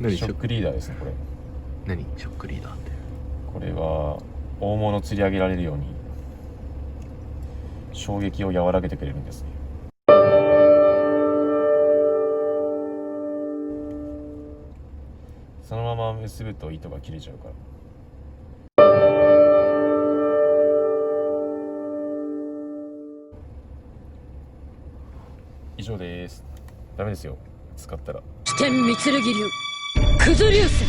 何ショックリーダーですね。これ何ショックリーダーって。これは大物を釣り上げられるように衝撃を和らげてくれるんですね。そのまま結ぶと糸が切れちゃうから。以上です。ダメですよ、使ったら。危険三剣流九頭流星。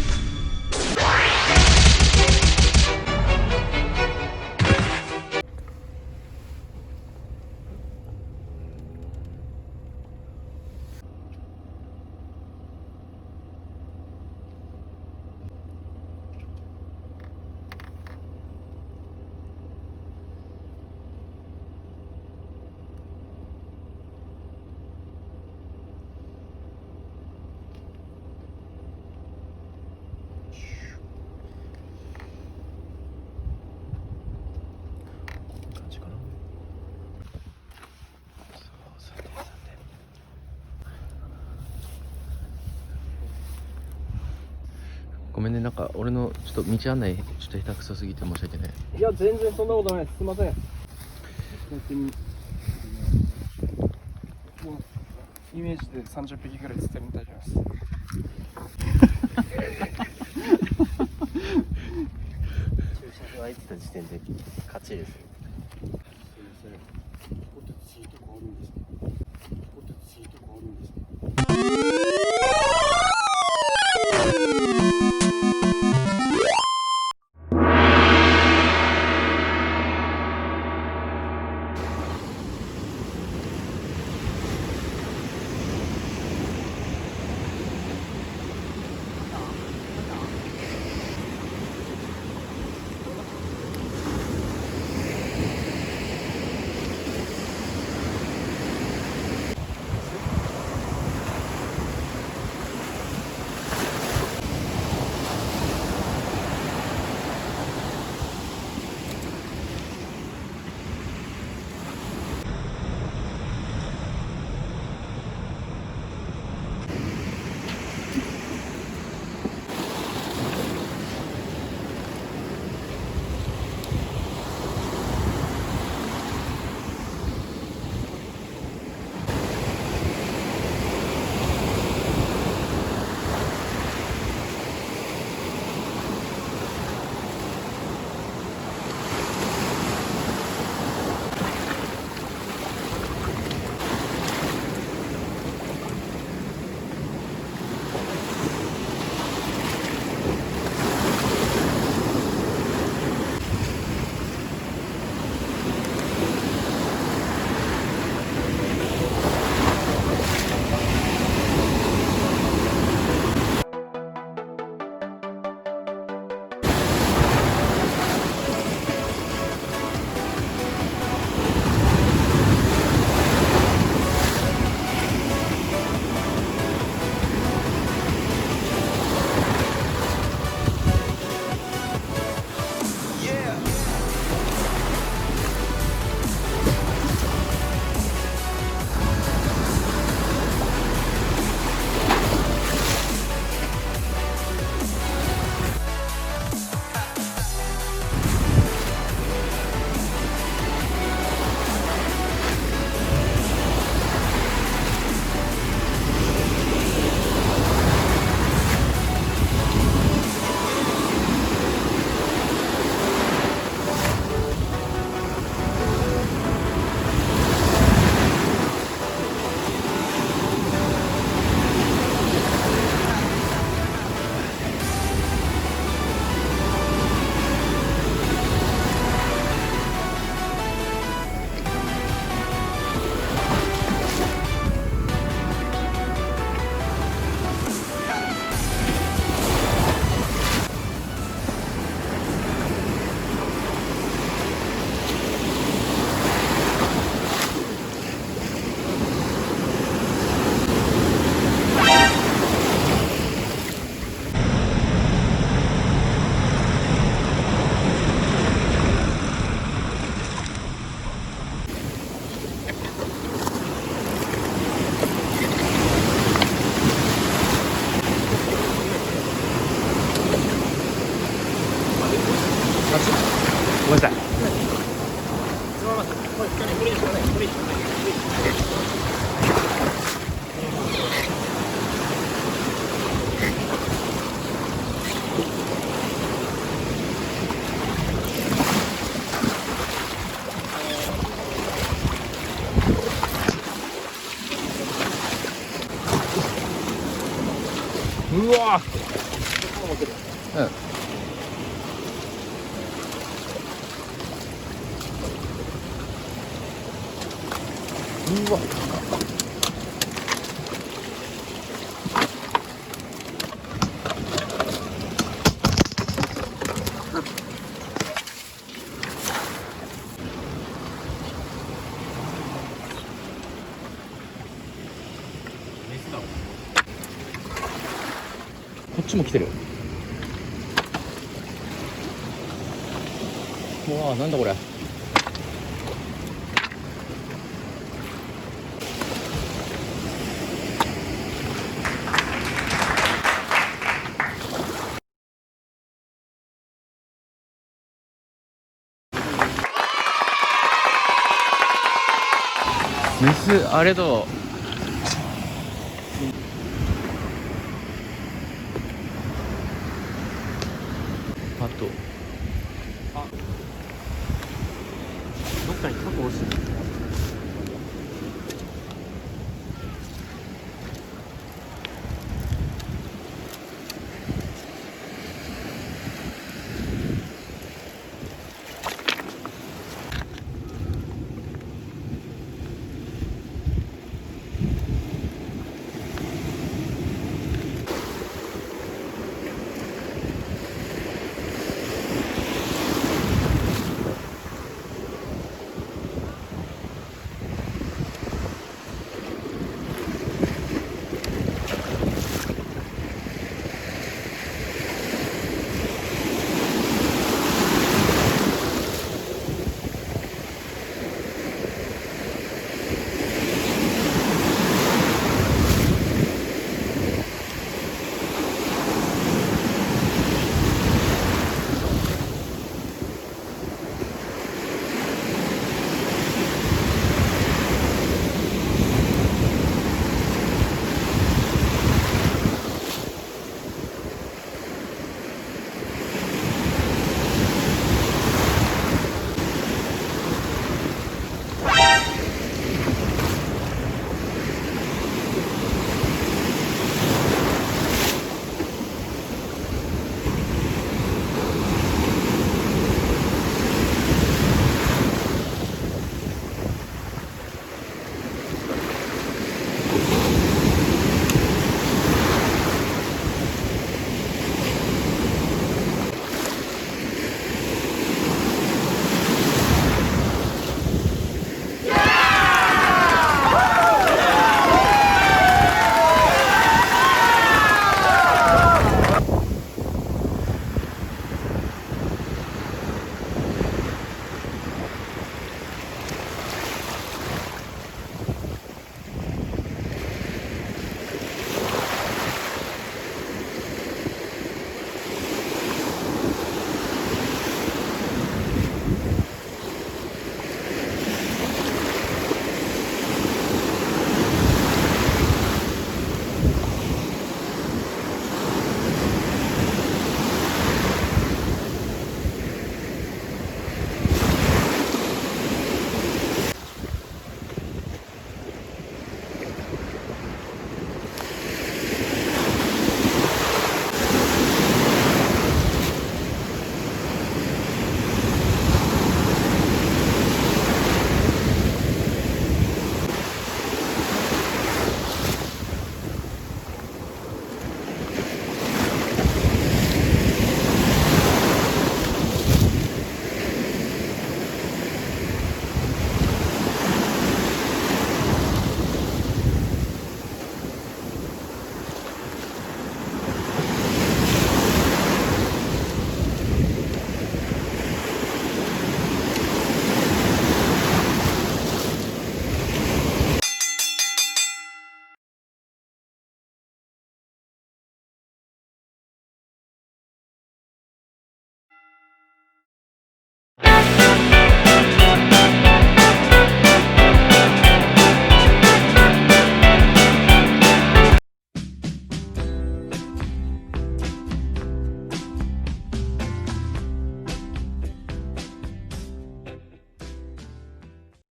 感じかな。ごめんね、なんか俺のちょっと道案内ちょっと下手くそすぎて申し訳ない。いや全然そんなことないです。すいません。もうイメージで30匹ぐらい釣ってるんで大丈夫です。駐車場空いてた時点で勝ちです。ポテトチーとかあるんですか？ポテトチーとかあるんですか？ごめんなさい。うわうんうわこっちも来てる。うわなんだこれ。メスあれだ。あとどっかにタコ落ちてる。